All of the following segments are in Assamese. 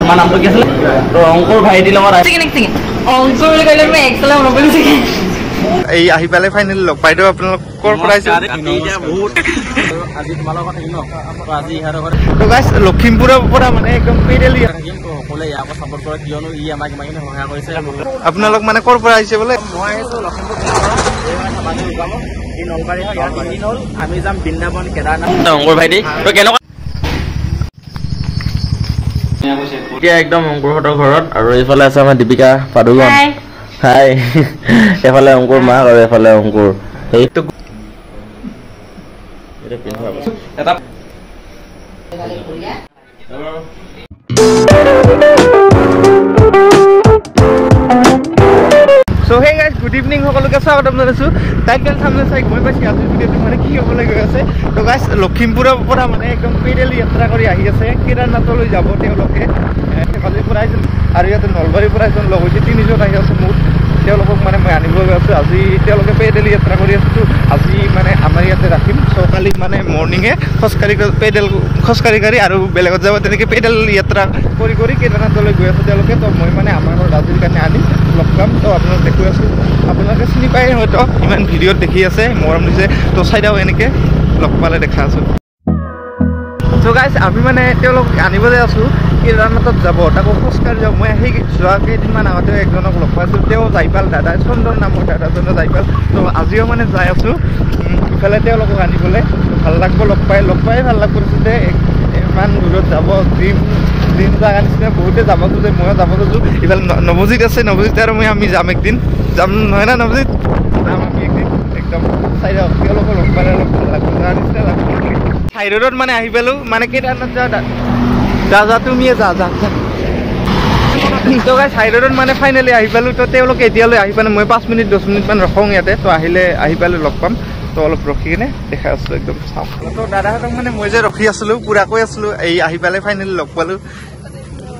তোমাৰ নামটো কি আছিল তো অংকুৰ ভাইটিৰ লগত অংকুৰ বুলি ক'লে মই এক্সেলে মনত পৰিছে এই আহি পালে ফাইনেলি লগ পাইতো আপোনালোকৰ পৰা আহিছো আজি তোমালোকৰ থাকিম ন তো আজি ইহঁতৰ ঘৰত তো গাইছ লখিমপুৰৰ পৰা মানে একদম পেডেলি থাকিম তো সকলোৱে ইয়াৰ পৰা ছাপোৰ্ট কৰে কিয়নো ই আমাক ইমানখিনি সহায় কৰিছে আপোনালোক মানে ক'ৰ পৰা আহিছে বোলে মই আহিছোঁ লখিমপুৰ এই নলবাৰী হয় ইয়াৰ 3 দিন হ'ল আমি যাম বৃন্দাবন কেদাৰনাথ অংকুৰ ভাইটি তো কেনেকুৱা এতিয়া একদম অংকুৰহঁতৰ ঘৰত আৰু এইফালে আছে আমাৰ দীপিকা পাদুকণ হাই এফালে অংকুৰ মাক আৰু এফালে অংকুৰ সেইটো এটা so hey guys good evening সকলোকে স্বাগতম জনাইছোঁ টাইটেল সামনে চাই গমে পাইছে আজিৰ ভিডিঅ'টো মানে কি হ'বলৈ গৈ আছে তো গাইজ লখিমপুৰৰ পৰা মানে একদম পেডেল যাত্ৰা কৰি আহি আছে কেদাৰনাথলৈ যাব তেওঁলোকে ধেমাজিৰ পৰা আহিছিল আৰু ইয়াতে নলবাৰীৰ পৰা এজন লগ হৈছে তিনিজন আহি আছে মোৰ তেওঁলোকক মানে মই আনিব গৈ আছোঁ আজি তেওঁলোকে পেডেল যাত্ৰা কৰি আছোঁ আজি মানে আমাৰ ইয়াতে ৰাখিম চ' কালি মানে মৰ্ণিঙে খোজকাঢ়ি গাড়ী আৰু বেলেগত যাব তেনেকৈ পেডেল যাত্ৰা কৰি কৰি কেদাৰনাথলৈ গৈ আছোঁ তেওঁলোকে তো মই মানে আমাৰ ঘৰত আজিৰ কাৰণে আনি লগ পাম তো আপোনালোক দেখুৱাই আছোঁ আপোনালোকে চিনি পায় হয়তো ইমান ভিডিঅ'ত দেখি আছে মৰম দিছে তো চাইডাও এনেকৈ লগ পালে দেখা আছোঁ চ' গাইজ আমি মানে তেওঁলোক আনিবলৈ আছোঁ কেদাৰনাথত যাব তাকো খোজকাঢ়ি যাব মই সেই যোৱা কেইদিনমান আগতে একজনক লগ পাইছোঁ তেওঁ যাই পাল দাদা চন্দন নামৰ দাদাজনে যাই পাল তো আজিও মানে যাই আছোঁ ইফালে তেওঁলোকক আনিবলৈ ভাল লাগিব লগ পাই ভাল লাগিব যে ইমান দূৰত যাব ড্ৰিম জেগা নিচিনা বহুতে যাব খোজে ময়ো যাব খোজোঁ ইফালে নৱজিত আছে নৱজিত আৰু আমি যাম একদিন যাম নহয় না নৱজিত যাম আমি একদিন একদম চাই যাওঁ তেওঁলোকক লগ পালে অলপ ভাল লাগিব যোৱাৰ নিচিনা লাগিব হাইৰোডত মানে আহি পালোঁ মানে কেদাৰনাথ যা তুমিয়ে যা তো গাইজ হাইৰোডত মানে ফাইনেলি আহি পালোঁ তো তেওঁলোকে এতিয়ালৈ আহি পালে মই 5 মিনিট 10 মিনিটমান ৰখোঁ ইয়াতে তো আহিলে আহি পালে লগ পাম তো অলপ ৰখি কিনে দেখাই আছিলোঁ একদম চাওঁ তো দাদাহঁতক মানে মই যে ৰখি আছিলোঁ পুৰা কৈ আছিলোঁ এই আহি পালে ফাইনেলি লগ পালোঁ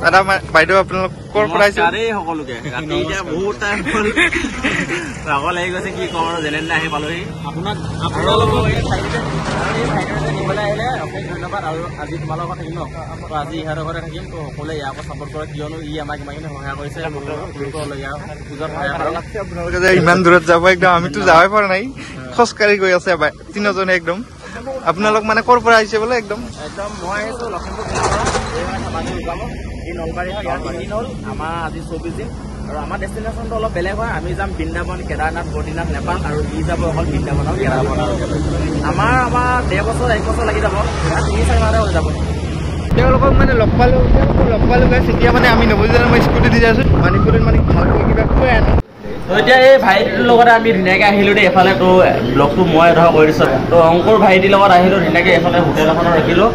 দাদা বাইদেউ আপোনালোক ক'ৰ পৰা আহিছে সকলোকে ৰাতি এতিয়া বহুত টাইম হ'ল ৰাগৰ লাগি গৈছে কি কওঁ আৰু যেনে আহি পালোহি আপোনালোকক নিবলৈ আহিলে অশেষ ধন্যবাদ আৰু আজি তোমালোকৰ থাকিম ন তো আজি ইহঁতৰ ঘৰতে থাকিম তো সকলোৱে ইয়াৰ পৰা ছাপোৰ্ট কৰে কিয়নো ই আমাক ইমানখিনি সহায় কৰিছে আপোনালোকে যে ইমান দূৰত যাব একদম আমিতো যাবই পৰা নাই খোজকাঢ়ি গৈ আছে তিনিজনে একদম আপোনালোক মানে ক'ৰ পৰা আহিছে বোলে একদম মই আহিছোঁ লখিমপুৰ এই নলবাৰী হয় ইয়াৰ 3 দিন হ'ল আমাৰ আজি 24 দিন আৰু আমাৰ ডেষ্টিনেশ্যনটো অলপ বেলেগ হয় আমি যাম বৃন্দাবন কেদাৰনাথ বদ্ৰীনাথ নেপাল আৰু ই যাব অকল বৃন্দাবন আৰু কেদাৰনাথ আমাৰ 1.5 বছৰ 1 বছৰ লাগি যাব 3-4 মাহতে হৈ যাব তেওঁলোকক মানে লগ পালোঁ গাইছ এতিয়া মানে আমি নৱজিত মই স্কুটি দি যাইছোঁ মানিপুৰত মানে ভালকৈ কিবা খুৱাই আনো তো এতিয়া এই ভাইটিটোৰ লগতে আমি ধুনীয়াকৈ আহিলোঁ দেই এফালে তো ব্লগটো মই ধৰা কৰি দিছোঁ তো অংকুৰ ভাইটিৰ লগত আহিলোঁ ধুনীয়াকৈ এইফালে হোটেল এখনত ৰাখিলোঁ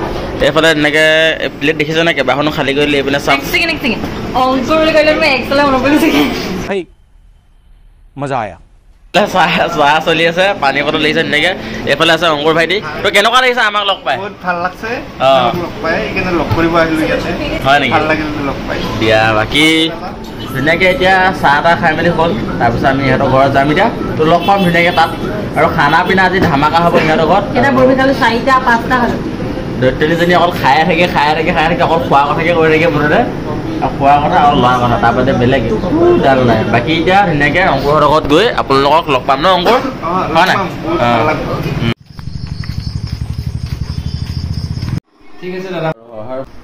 এইফালে তেনেকৈ প্লেট দেখিছে নে কেইবাখনো খালী কৰি দিলে এইপিনে চাওক অংকুৰ বুলি ক'লে মই এক্সেলে মনত পৰিছে মজা আয়া চাহ চলি আছে পানী বটল লাগিছে ধুনীয়াকৈ এইফালে আছে অংকুৰ ভাইটি তো কেনেকুৱা লাগিছে আমাক লগ পাই বহুত ভাল লাগছে লগ পাই সেইকাৰণে লগ কৰিব আহিলোঁ ইয়াতে হয় নেকি ভাল লাগিল লগ পাই দিয়া বাকী ধুনীয়াকৈ এতিয়া চাহ তাহ খাই মেলি হ'ল তাৰপিছত আমি ইহঁতৰ ঘৰত যাম এতিয়া তো লগ পাম ধুনীয়াকৈ তাত আৰু খানা পিনা আজি ধামাকা হ'ব ইহঁতৰ ঘৰত এটা বৰফি খালোঁ 4টা 5টা খালোঁ তিনিজনী অকল খাই থাকে অকল খোৱা কথাকে কৈ থাকে মুঠতে খোৱা কথা আৰু লোৱা কথা তাৰ বাদে বেলেগ জান নাই বাকী এতিয়া ধুনীয়াকৈ অংকুৰৰ লগত গৈ আপোনালোকক লগ পাম ন অংকুৰ হয় নাই ঠিক আছে দাদা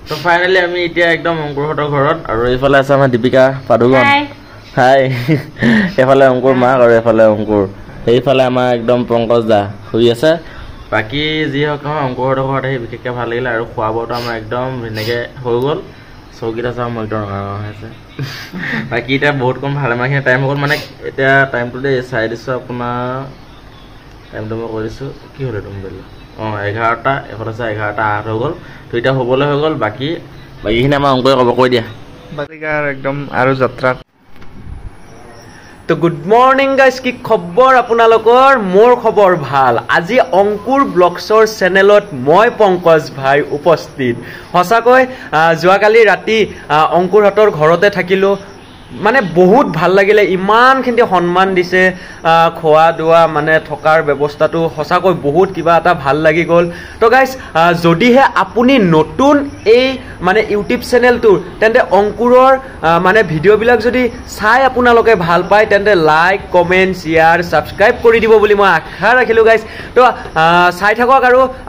তো ফাইনেলি আমি এতিয়া একদম অংকুৰহঁতৰ ঘৰত আৰু এইফালে আছে আমাৰ দীপিকা পাদুকণ হাই এইফালে অংকুৰ মাক আৰু এইফালে অংকুৰ সেইফালে আমাৰ একদম পংকজ দা শুই আছে বাকী যি হওক নহয় অংকুৰহঁতৰ ঘৰত আহি বিশেষকৈ ভাল লাগিলে আৰু খোৱা বোৱাটো আমাৰ একদম ধুনীয়াকৈ হৈ গ'ল চৌকিটা চাওঁ মই একদম ৰঙা হৈ আছে বাকী এতিয়া বহুত কম ভালেমানখিনি টাইম হৈ গ'ল মানে এতিয়া টাইমটো দেই চাই দিছোঁ আপোনাৰ টাইমটো মই কৈ দিছোঁ কি হ'ল এইটো মোবাইল 11টা এফালে আছে 11টা 8 হৈ গ'ল তো এতিয়া হ'বলৈ হৈ গ'ল বাকীখিনি আমাৰ অংকুৰে ক'ব কৈ দিয়া একদম আৰু যাত্ৰা তো গুড মৰ্নিং গাইজ কি খবৰ আপোনালোকৰ মোৰ খবৰ ভাল আজি অংকুৰ ব্লগছৰ চেনেলত মই পংকজ ভাই উপস্থিত সঁচাকৈ যোৱাকালি ৰাতি অংকুৰহঁতৰ ঘৰতে থাকিলোঁ মানে বহুত ভাল লাগিলে, ইমানখিনি সন্মান দিছে, খোৱা দোৱা মানে থকাৰ ব্যৱস্থাটো সঁচাকৈ বহুত কিবা এটা ভাল লাগি গ'ল। তো গাইজ যদিহে আপুনি নতুন এই মানে ইউটিউব চেনেলটোৰ তেন্তে অংকুৰৰ মানে ভিডিঅ'বিলাক যদি চাই আপোনালোকে ভাল পায় তেন্তে লাইক কমেণ্ট শ্বেয়াৰ ছাবস্ক্ৰাইব কৰি দিব বুলি মই আশা ৰাখিলোঁ গাইজ। তো চাই থাকক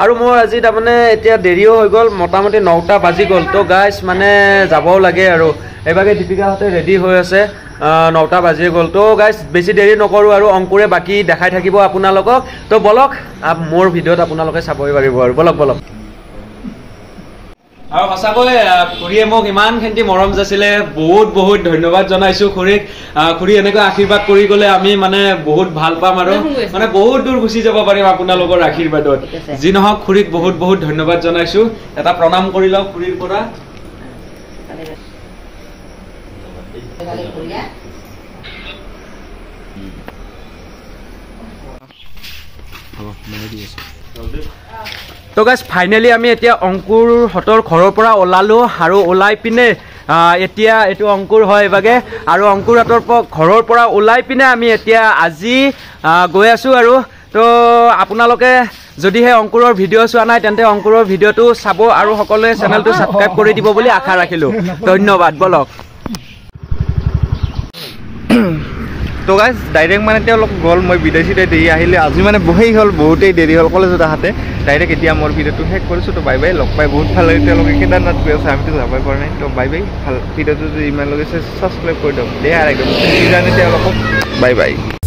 আৰু মোৰ আজি তাৰমানে এতিয়া দেৰিও হৈ গ'ল, মোটামুটি 9টা বাজি গ'ল। তো গাইজ মানে যাবও লাগে আৰু এইভাগে দীপিকাহঁতে ৰেডি হৈ আছে, 9টা বাজি গ'ল। তো গাইজ বেছি দেৰি নকৰোঁ আৰু অংকুৰে বাকী দেখাই থাকিব আপোনালোকক। তো বলক মোৰ ভিডিঅ'ত আপোনালোকে চাবই পাৰিব আৰু বলক। আৰু সঁচাকৈ খুৰীয়ে মোক ইমানখিনি মৰম যাছিলে, বহুত ধন্যবাদ জনাইছোঁ খুৰীক। খুৰী এনেকৈ আশীৰ্বাদ কৰি গ'লে আমি মানে বহুত ভাল পাম আৰু মানে বহুত দূৰ গুচি যাব পাৰিম আপোনালোকৰ আশীৰ্বাদত। যি নহওক খুৰীক বহুত ধন্যবাদ জনাইছোঁ। এটা প্ৰণাম কৰি লওক খুৰীৰ পৰা। তো গাইজ ফাইনেলি আমি এতিয়া অংকুৰহঁতৰ ঘৰৰ পৰা ওলালোঁ আৰু ওলাই পিনে এতিয়া এইটো অংকুৰ হয় এইভাগে, আৰু অংকুৰহঁতৰ ঘৰৰ পৰা ওলাই পিনে আমি এতিয়া আজি গৈ আছোঁ আৰু। তো আপোনালোকে যদিহে অংকুৰৰ ভিডিঅ' চোৱা নাই তেন্তে অংকুৰৰ ভিডিঅ'টো চাব আৰু সকলোৱে চেনেলটো ছাবস্ক্ৰাইব কৰি দিব বুলি আশা ৰাখিলোঁ। ধন্যবাদ, বলক। তো গাইজ ডাইৰেক্ট মানে তেওঁলোক গ'ল, মই বিদায় চিদায় দি আহিলে। আজি মানে বহেই হ'ল, বহুতেই দেৰি হ'ল কলেজত আহাতে। ডাইৰেক্ট এতিয়া মোৰ ভিডিঅ'টো শেষ কৰিছোঁ। তো বাই বাই, লগ পাই বহুত ভাল লাগে। তেওঁলোকে কেদাৰনাথ গৈ আছে, আমিতো যাবই পৰা নাই। তো বাই বাই, ভাল ভিডিঅ'টো যদি ইমান লাগিছে ছাবস্ক্ৰাইব কৰি দিয়ক। দে আৰু একদম তেওঁলোকক বাই বাই।